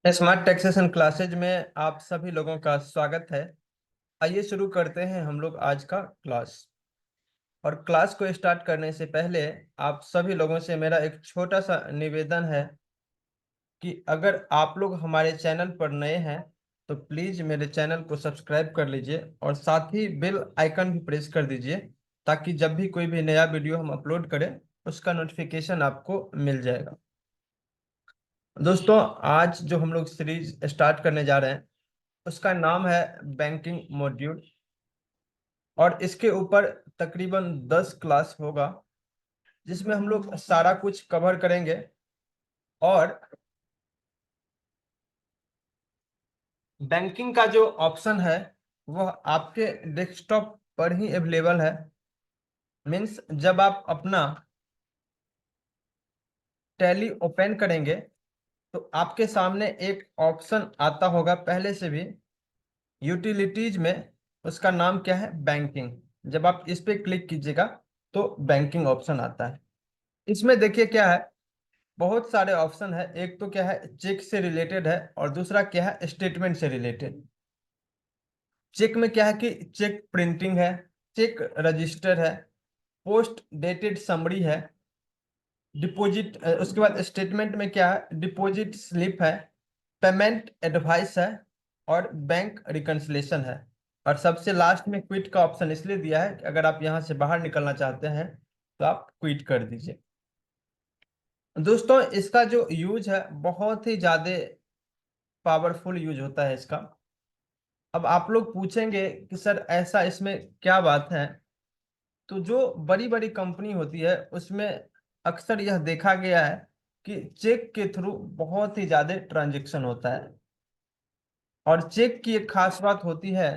Smart taxation classes में आप सभी लोगों का स्वागत है। आइए शुरू करते हैं हम लोग आज का क्लास। और क्लास को स्टार्ट करने से पहले आप सभी लोगों से मेरा एक छोटा सा निवेदन है कि अगर आप लोग हमारे चैनल पर नए हैं तो प्लीज़ मेरे चैनल को सब्सक्राइब कर लीजिए और साथ ही बेल आइकन भी प्रेस कर दीजिए, ताकि जब भी कोई भी नया वीडियो हम अपलोड करें उसका नोटिफिकेशन आपको मिल जाएगा। दोस्तों, आज जो हम लोग सीरीज स्टार्ट करने जा रहे हैं उसका नाम है बैंकिंग मॉड्यूल। और इसके ऊपर तकरीबन 10 क्लास होगा, जिसमें हम लोग सारा कुछ कवर करेंगे। और बैंकिंग का जो ऑप्शन है वह आपके डेस्कटॉप पर ही अवेलेबल है। मीन्स जब आप अपना टैली ओपन करेंगे तो आपके सामने एक ऑप्शन आता होगा पहले से भी, यूटिलिटीज में। उसका नाम क्या है? बैंकिंग। जब आप इस पे क्लिक कीजिएगा तो बैंकिंग ऑप्शन आता है। इसमें देखिए क्या है, बहुत सारे ऑप्शन है। एक तो क्या है, चेक से रिलेटेड है, और दूसरा क्या है, स्टेटमेंट से रिलेटेड। चेक में क्या है कि चेक प्रिंटिंग है, चेक रजिस्टर है, पोस्ट डेटेड समरी है, डिपॉजिट, उसके बाद स्टेटमेंट में क्या है, डिपॉजिट स्लिप है, पेमेंट एडवाइस है, और बैंक रिकंसिलेशन है। और सबसे लास्ट में क्विट का ऑप्शन इसलिए दिया है कि अगर आप यहाँ से बाहर निकलना चाहते हैं तो आप क्विट कर दीजिए। दोस्तों, इसका जो यूज है बहुत ही ज्यादा पावरफुल यूज होता है इसका। अब आप लोग पूछेंगे कि सर ऐसा इसमें क्या बात है। तो जो बड़ी बड़ी कंपनी होती है उसमें अक्सर यह देखा गया है कि चेक के थ्रू बहुत ही ज्यादा ट्रांजैक्शन होता है। और चेक की एक खास बात होती है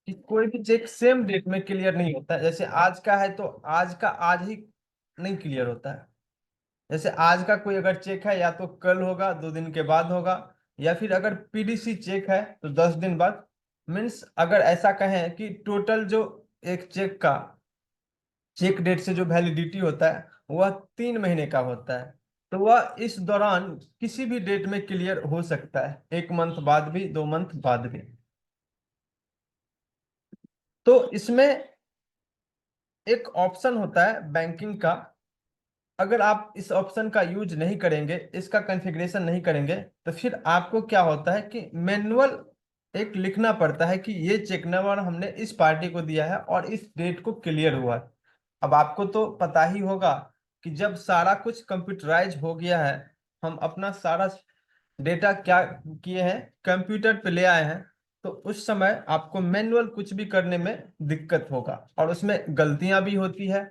कि कोई भी चेक सेम डेट में क्लियर नहीं होता है। जैसे आज का है तो आज का आज ही नहीं क्लियर होता है। जैसे आज का कोई अगर चेक है या तो कल होगा, 2 दिन के बाद होगा, या फिर अगर पीडीसी चेक है तो 10 दिन बाद। मीन्स अगर ऐसा कहें कि टोटल जो एक चेक का चेक डेट से जो वैलिडिटी होता है वह 3 महीने का होता है। तो वह इस दौरान किसी भी डेट में क्लियर हो सकता है, 1 मंथ बाद भी, 2 मंथ बाद भी। तो इसमें एक ऑप्शन होता है बैंकिंग का। अगर आप इस ऑप्शन का यूज नहीं करेंगे, इसका कॉन्फ़िगरेशन नहीं करेंगे, तो फिर आपको क्या होता है कि मैनुअल एक लिखना पड़ता है कि ये चेक नंबर हमने इस पार्टी को दिया है और इस डेट को क्लियर हुआ है। अब आपको तो पता ही होगा कि जब सारा कुछ कंप्यूटराइज हो गया है, हम अपना सारा डेटा क्या किए हैं, कंप्यूटर पे ले आए हैं, तो उस समय आपको मैनुअल कुछ भी करने में दिक्कत होगा और उसमें गलतियां भी होती है।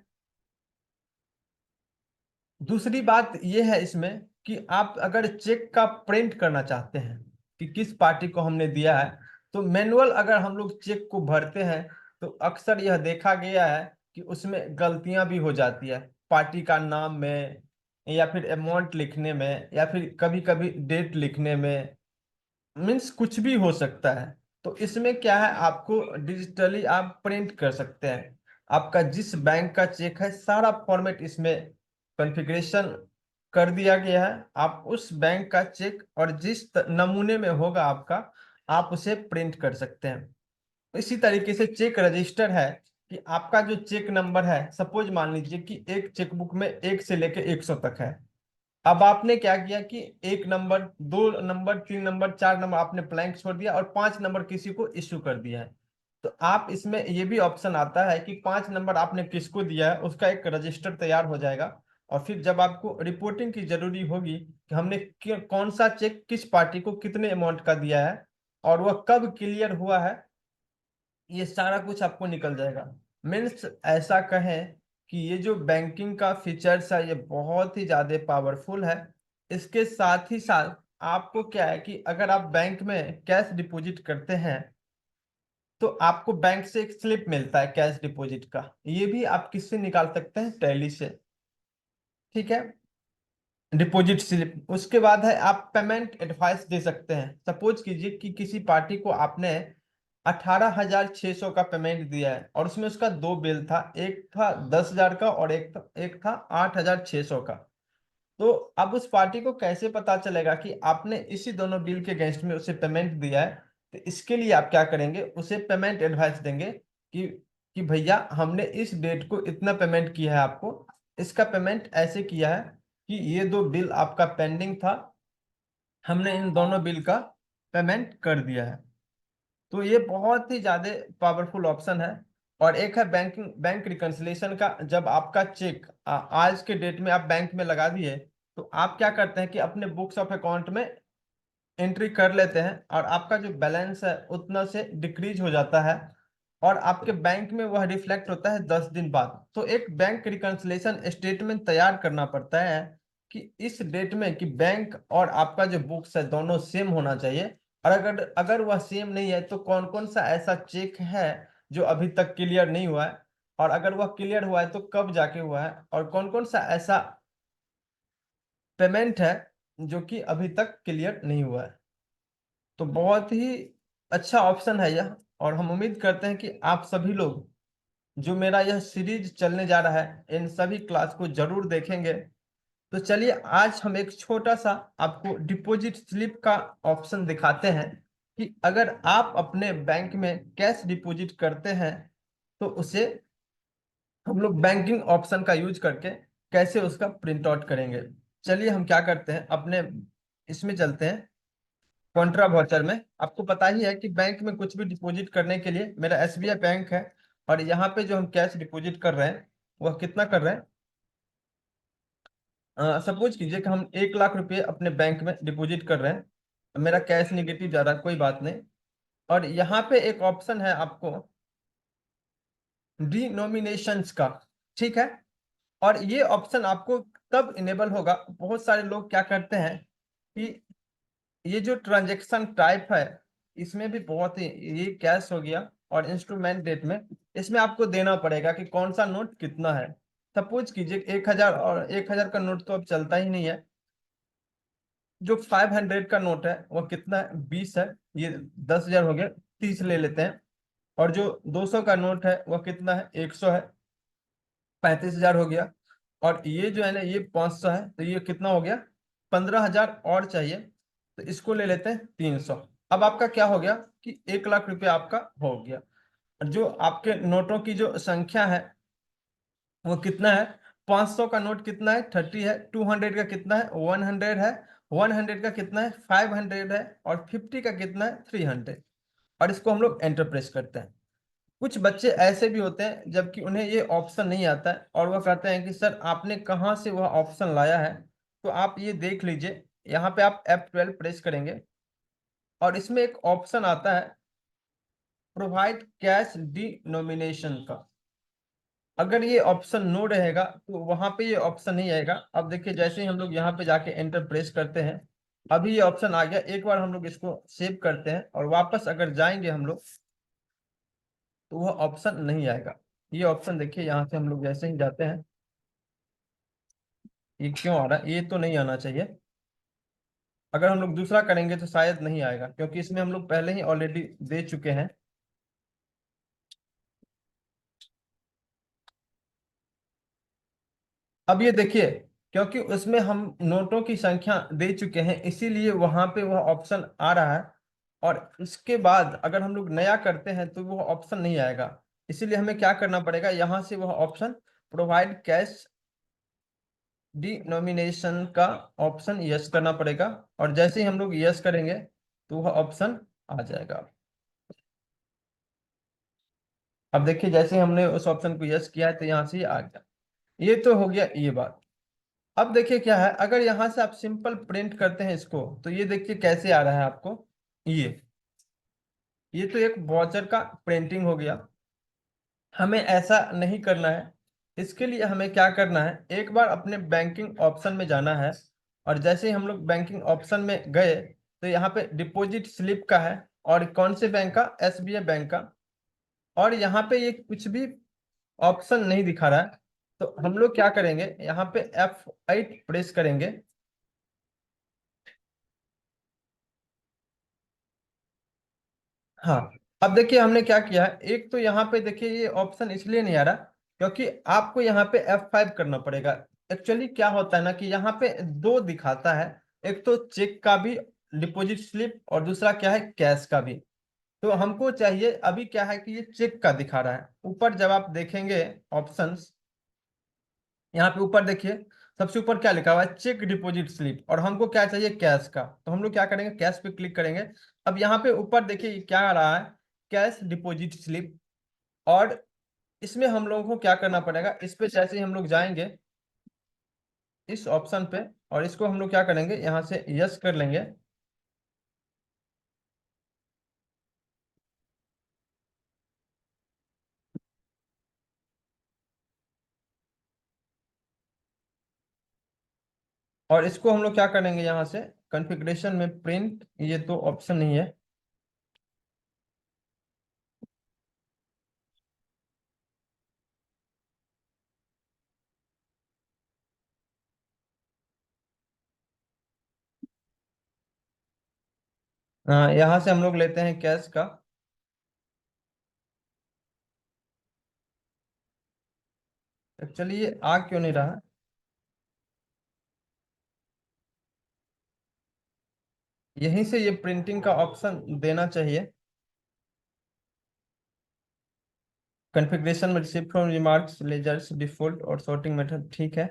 दूसरी बात यह है इसमें कि आप अगर चेक का प्रिंट करना चाहते हैं कि किस पार्टी को हमने दिया है, तो मैनुअल अगर हम लोग चेक को भरते हैं तो अक्सर यह देखा गया है कि उसमें गलतियां भी हो जाती है, पार्टी का नाम में, या फिर अमाउंट लिखने में, या फिर कभी कभी डेट लिखने में। मीन्स कुछ भी हो सकता है। तो इसमें क्या है, आपको डिजिटली आप प्रिंट कर सकते हैं। आपका जिस बैंक का चेक है सारा फॉर्मेट इसमें कॉन्फ़िगरेशन कर दिया गया है। आप उस बैंक का चेक और जिस नमूने में होगा आपका, आप उसे प्रिंट कर सकते हैं। इसी तरीके से चेक रजिस्टर है कि आपका जो चेक नंबर है, सपोज मान लीजिए कि एक चेकबुक में 1 से लेके 100 तक है। अब आपने क्या किया कि 1 नंबर, 2 नंबर, 3 नंबर, 4 नंबर आपने ब्लैंक छोड़ दिया और 5 नंबर किसी को इश्यू कर दिया है। तो आप इसमें ये भी ऑप्शन आता है कि 5 नंबर आपने किसको दिया है उसका एक रजिस्टर तैयार हो जाएगा। और फिर जब आपको रिपोर्टिंग की जरूरी होगी कि हमने कौन सा चेक किस पार्टी को कितने अमाउंट का दिया है और वह कब क्लियर हुआ है, ये सारा कुछ आपको निकल जाएगा। मीन्स ऐसा कहें कि ये जो बैंकिंग का फीचर्स है ये बहुत ही ज्यादा पावरफुल है। इसके साथ ही साथ आपको क्या है कि अगर आप बैंक में कैश डिपॉजिट करते हैं तो आपको बैंक से एक स्लिप मिलता है कैश डिपॉजिट का। ये भी आप किससे निकाल सकते हैं? टैली से। ठीक है, डिपॉजिट स्लिप। उसके बाद है आप पेमेंट एडवाइस दे सकते हैं। सपोज कीजिए कि किसी पार्टी को आपने 18,600 का पेमेंट दिया है और उसमें उसका दो बिल था, एक था 10,000 का और एक था 8,600 का। तो अब उस पार्टी को कैसे पता चलेगा कि आपने इसी दोनों बिल के अगेंस्ट में उसे पेमेंट दिया है? तो इसके लिए आप क्या करेंगे, उसे पेमेंट एडवाइस देंगे कि भैया हमने इस डेट को इतना पेमेंट किया है आपको, इसका पेमेंट ऐसे किया है कि ये दो बिल आपका पेंडिंग था, हमने इन दोनों बिल का पेमेंट कर दिया है। तो ये बहुत ही ज्यादा पावरफुल ऑप्शन है। और एक है बैंक रिकंसिलिएशन का। जब आपका चेक आज के डेट में आप बैंक में लगा दिए, तो आप क्या करते हैं कि अपने बुक्स ऑफ अकाउंट में एंट्री कर लेते हैं, और आपका जो बैलेंस है उतना से डिक्रीज हो जाता है, और आपके बैंक में वह रिफ्लेक्ट होता है 10 दिन बाद। तो एक बैंक रिकंसिलिएशन स्टेटमेंट तैयार करना पड़ता है कि इस डेट में कि बैंक और आपका जो बुक्स है दोनों सेम होना चाहिए। और अगर अगर वह सेम नहीं है तो कौन कौन सा ऐसा चेक है जो अभी तक क्लियर नहीं हुआ है, और अगर वह क्लियर हुआ है तो कब जाके हुआ है, और कौन कौन सा ऐसा पेमेंट है जो कि अभी तक क्लियर नहीं हुआ है। तो बहुत ही अच्छा ऑप्शन है यह। और हम उम्मीद करते हैं कि आप सभी लोग जो मेरा यह सीरीज चलने जा रहा है इन सभी क्लास को जरूर देखेंगे। तो चलिए आज हम एक छोटा सा आपको डिपॉजिट स्लिप का ऑप्शन दिखाते हैं कि अगर आप अपने बैंक में कैश डिपॉजिट करते हैं तो उसे हम लोग बैंकिंग ऑप्शन का यूज करके कैसे उसका प्रिंट आउट करेंगे। चलिए हम क्या करते हैं, अपने इसमें चलते हैं कॉन्ट्रा वाउचर में। आपको पता ही है कि बैंक में कुछ भी डिपॉजिट करने के लिए, मेरा एसबीआई बैंक है, और यहाँ पे जो हम कैश डिपॉजिट कर रहे हैं वह कितना कर रहे हैं, सपोज कीजिए कि हम 1 लाख रुपए अपने बैंक में डिपॉजिट कर रहे हैं, मेरा कैश निगेटिव जा रहा है, कोई बात नहीं। और यहाँ पे एक ऑप्शन है आपको डिनोमिनेशंस का, ठीक है। और ये ऑप्शन आपको तब इनेबल होगा, बहुत सारे लोग क्या करते हैं कि ये जो ट्रांजेक्शन टाइप है इसमें भी बहुत ही, ये कैश हो गया और इंस्ट्रूमेंट डेट में, इसमें आपको देना पड़ेगा कि कौन सा नोट कितना है। सपोज कीजिए 1,000, और 1,000 का नोट तो अब चलता ही नहीं है। जो 500 का नोट है वह कितना है, 20 है। ये 10,000 हो गया, 30 ले लेते हैं। और जो 200 का नोट है वह कितना है, 100 है, 35,000 हो गया। और ये जो है ना ये 500 है, तो ये कितना हो गया, 15,000 और चाहिए, तो इसको ले लेते हैं 300। अब आपका क्या हो गया कि 1 लाख रुपए आपका हो गया। और जो आपके नोटों की जो संख्या है वो कितना है, 500 का नोट कितना है, 30 है, 200 का कितना है, 100 है, 100 का कितना है, 500 है, और 50 का कितना है, 300। और इसको हम लोग एंटर प्रेस करते हैं। कुछ बच्चे ऐसे भी होते हैं जबकि उन्हें ये ऑप्शन नहीं आता है, और वह कहते हैं कि सर आपने कहाँ से वह ऑप्शन लाया है। तो आप ये देख लीजिए, यहाँ पे आप F12 प्रेस करेंगे, और इसमें एक ऑप्शन आता है प्रोवाइड कैश डिनोमिनेशन का। अगर ये ऑप्शन नो रहेगा तो वहां पे ये ऑप्शन नहीं आएगा। अब देखिए जैसे ही हम लोग यहाँ पे जाके एंटर प्रेस करते हैं, अभी ये ऑप्शन आ गया। एक बार हम लोग इसको सेव करते हैं और वापस अगर जाएंगे हम लोग तो वह ऑप्शन नहीं आएगा। ये ऑप्शन देखिए, यहाँ से हम लोग जैसे ही जाते हैं, ये क्यों आ रहा है, ये तो नहीं आना चाहिए। अगर हम लोग दूसरा करेंगे तो शायद नहीं आएगा, क्योंकि इसमें हम लोग पहले ही ऑलरेडी दे चुके हैं। अब ये देखिए, क्योंकि उसमें हम नोटों की संख्या दे चुके हैं इसीलिए वहां पे वह ऑप्शन आ रहा है। और इसके बाद अगर हम लोग नया करते हैं तो वह ऑप्शन नहीं आएगा। इसीलिए हमें क्या करना पड़ेगा, यहाँ से वह ऑप्शन प्रोवाइड कैश डिनोमिनेशन का ऑप्शन यस करना पड़ेगा। और जैसे ही हम लोग यस करेंगे तो वह ऑप्शन आ जाएगा। अब देखिए जैसे ही हमने उस ऑप्शन को यस किया है तो यहाँ से ये आ गया। ये तो हो गया ये बात। अब देखिए क्या है, अगर यहाँ से आप सिंपल प्रिंट करते हैं इसको, तो ये देखिए कैसे आ रहा है आपको। ये तो एक वाउचर का प्रिंटिंग हो गया। हमें ऐसा नहीं करना है। इसके लिए हमें क्या करना है, एक बार अपने बैंकिंग ऑप्शन में जाना है। और जैसे ही हम लोग बैंकिंग ऑप्शन में गए तो यहाँ पे डिपॉजिट स्लिप का है, और कौन से बैंक का, एसबीआई बैंक का। और यहाँ पे ये कुछ भी ऑप्शन नहीं दिखा रहा है। तो हम लोग क्या करेंगे, यहाँ पे F8 प्रेस करेंगे। हाँ, अब देखिए हमने क्या किया है, एक तो यहाँ पे देखिए ये ऑप्शन इसलिए नहीं आ रहा क्योंकि आपको यहाँ पे F5 करना पड़ेगा। एक्चुअली क्या होता है ना कि यहाँ पे दो दिखाता है, एक तो चेक का भी डिपॉजिट स्लिप और दूसरा क्या है कैश का भी। तो हमको चाहिए, अभी क्या है कि ये चेक का दिखा रहा है। ऊपर जब आप देखेंगे ऑप्शंस, यहाँ पे ऊपर देखिए, सबसे ऊपर क्या लिखा हुआ है, चेक डिपॉजिट स्लिप, और हमको क्या चाहिए, कैश का। तो हम लोग क्या करेंगे, कैश पे क्लिक करेंगे। अब यहाँ पे ऊपर देखिए क्या आ रहा है, कैश डिपॉजिट स्लिप। और इसमें हम लोगों को क्या करना पड़ेगा, इस पे जैसे ही हम लोग जाएंगे इस ऑप्शन पे, और इसको हम लोग क्या करेंगे, यहाँ से यस कर लेंगे। और इसको हम लोग क्या करेंगे, यहाँ से कॉन्फ़िगरेशन में प्रिंट, ये तो ऑप्शन नहीं है। यहाँ से हम लोग लेते हैं कैश का। एक्चुअली ये आ क्यों नहीं रहा है? यहीं से ये प्रिंटिंग का ऑप्शन देना चाहिए। कॉन्फ़िगरेशन में receive from remarks ledgers default और सॉर्टिंग मेथड, ठीक है।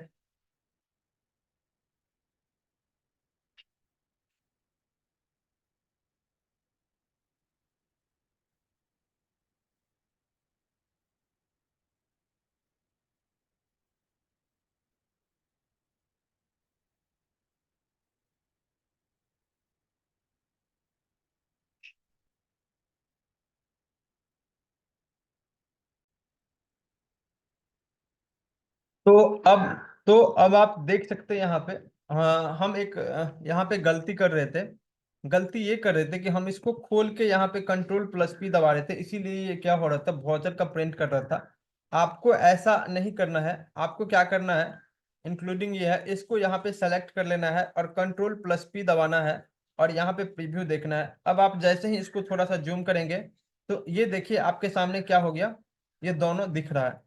तो अब अब आप देख सकते हैं यहाँ पे, हाँ हम एक यहाँ पे गलती कर रहे थे। गलती ये कर रहे थे कि हम इसको खोल के यहाँ पे कंट्रोल प्लस पी दबा रहे थे, इसीलिए ये क्या हो रहा था, वाउचर का प्रिंट कर रहा था। आपको ऐसा नहीं करना है। आपको क्या करना है, इंक्लूडिंग ये है, इसको यहाँ पे सेलेक्ट कर लेना है और कंट्रोल प्लस पी दबाना है, और यहाँ पे प्रीव्यू देखना है। अब आप जैसे ही इसको थोड़ा सा जूम करेंगे तो ये देखिए आपके सामने क्या हो गया, ये दोनों दिख रहा है।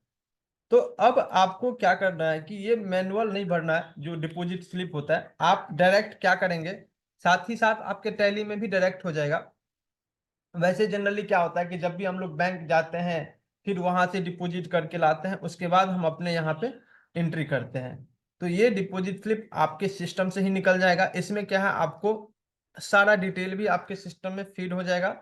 तो अब आपको क्या करना है कि ये मैनुअल नहीं भरना है, जो डिपॉजिट स्लिप होता है आप डायरेक्ट क्या करेंगे, साथ ही साथ आपके टैली में भी डायरेक्ट हो जाएगा। वैसे जनरली क्या होता है कि जब भी हम लोग बैंक जाते हैं, फिर वहां से डिपॉजिट करके लाते हैं, उसके बाद हम अपने यहाँ पे एंट्री करते हैं। तो ये डिपॉजिट स्लिप आपके सिस्टम से ही निकल जाएगा। इसमें क्या है, आपको सारा डिटेल भी आपके सिस्टम में फीड हो जाएगा।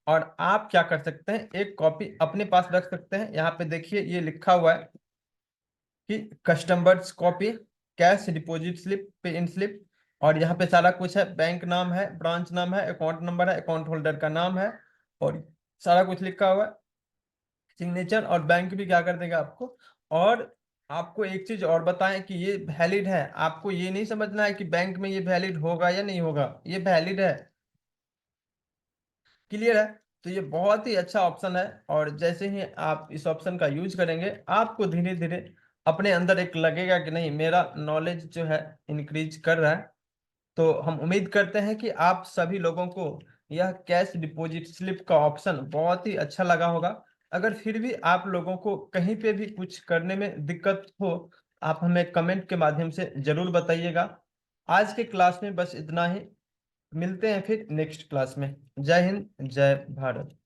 और आप क्या कर सकते हैं, एक कॉपी अपने पास रख सकते हैं। यहाँ पे देखिए ये लिखा हुआ है कि customers copy, cash deposit slip, पे इन स्लिप, और यहाँ पे सारा कुछ है, बैंक नाम है, ब्रांच नाम है, अकाउंट नंबर है, अकाउंट होल्डर का नाम है, और सारा कुछ लिखा हुआ है, सिग्नेचर, और बैंक भी क्या कर देगा आपको। और आपको एक चीज और बताएं कि ये वैलिड है, आपको ये नहीं समझना है कि बैंक में ये वैलिड होगा या नहीं होगा, ये वैलिड है। क्लियर है? तो ये बहुत ही अच्छा ऑप्शन है, और जैसे ही आप इस ऑप्शन का यूज करेंगे आपको धीरे धीरे अपने अंदर एक लगेगा कि नहीं, मेरा नॉलेज जो है इंक्रीज कर रहा है। तो हम उम्मीद करते हैं कि आप सभी लोगों को यह कैश डिपॉजिट स्लिप का ऑप्शन बहुत ही अच्छा लगा होगा। अगर फिर भी आप लोगों को कहीं पे भी कुछ करने में दिक्कत हो, आप हमें कमेंट के माध्यम से जरूर बताइएगा। आज के क्लास में बस इतना ही। मिलते हैं फिर नेक्स्ट क्लास में। जय हिंद, जय भारत।